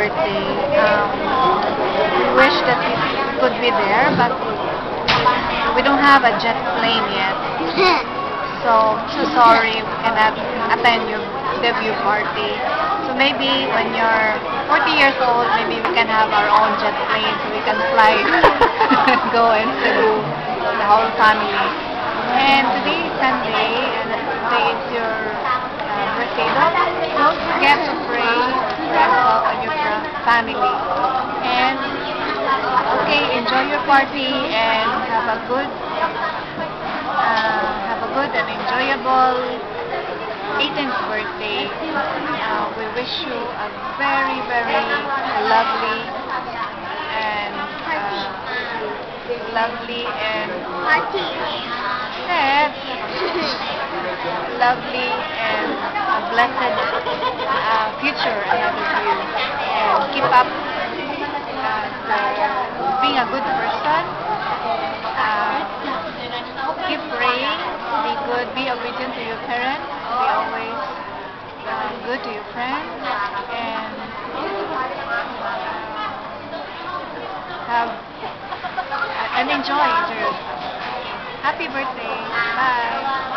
birthday. We wish that we could be there, but we don't have a jet plane yet. So sorry we cannot attend your debut party. So maybe when you're 40 years old, maybe we can have our own jet plane so we can fly, go and Cebu, the whole family. And today is Sunday, and today is your birthday. Don't forget to pray for yourself and your family. And okay, enjoy your party and have a good and enjoyable 18th birthday. We wish you a very, very lovely and sad, lovely and a blessed future ahead of you. And keep up being a good person. Keep praying. Be good. Be obedient to your parents. Be always good to your friends, and enjoy yourself. Happy birthday. Bye.